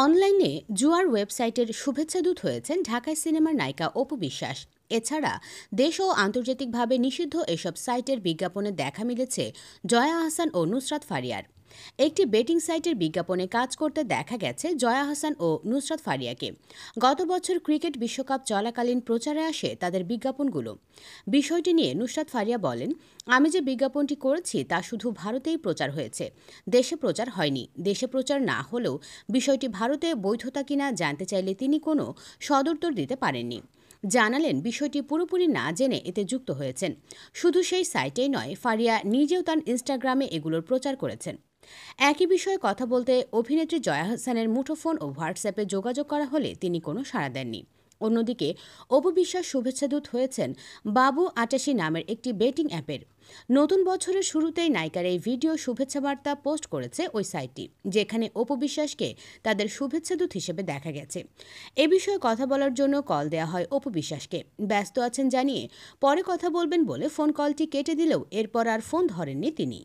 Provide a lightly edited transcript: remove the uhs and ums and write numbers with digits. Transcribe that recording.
অনলাইনে জুয়ার ওয়েবসাইটের শুভেচ্ছাদূত হয়েছেন ঢাকাই সিনেমার নায়িকা অপু বিশ্বাস। এছাড়া দেশ ও আন্তর্জাতিকভাবে নিষিদ্ধ এসব সাইটের বিজ্ঞাপনে দেখা মিলেছে জয়া আহসান ও নুসরাত ফারিয়ার। একটি বেটিং সাইটের বিজ্ঞাপনে কাজ করতে দেখা গেছে জয়া আহসান ও নুসরাত ফারিয়াকে। গত বছর ক্রিকেট বিশ্বকাপ চলাকালীন প্রচারে আসে তাদের বিজ্ঞাপনগুলো। বিষয়টি নিয়ে নুসরাত ফারিয়া বলেন, আমি যে বিজ্ঞাপনটি করেছি তা শুধু ভারতেই প্রচার হয়েছে, দেশে প্রচার হয়নি। দেশে প্রচার না হলেও বিষয়টি ভারতে বৈধতা কিনা জানতে চাইলে তিনি কোনো সদুত্তর দিতে পারেননি। জানালেন, বিষয়টি পুরোপুরি না জেনে এতে যুক্ত হয়েছেন। শুধু সেই সাইটেই নয়, ফারিয়া নিজেও তার ইনস্টাগ্রামে এগুলোর প্রচার করেছেন। একই বিষয়ে কথা বলতে অভিনেত্রী জয়া আহসানের মুঠোফোন ও হোয়াটসঅ্যাপে যোগাযোগ করা হলে তিনি কোনো সাড়া দেননি। অন্যদিকে অপু বিশ্বাস শুভেচ্ছাদূত হয়েছেন বাবু ৮৮ নামের একটি বেটিং অ্যাপের। নতুন বছরের শুরুতেই নায়িকার এই ভিডিও শুভেচ্ছা বার্তা পোস্ট করেছে ওই সাইটটি, যেখানে অপু বিশ্বাসকে তাদের শুভেচ্ছাদূত হিসেবে দেখা গেছে। এ বিষয়ে কথা বলার জন্য কল দেওয়া হয় অপু বিশ্বাসকে। ব্যস্ত আছেন জানিয়ে পরে কথা বলবেন বলে ফোন কলটি কেটে দিলেও এরপর আর ফোন ধরেননি তিনি।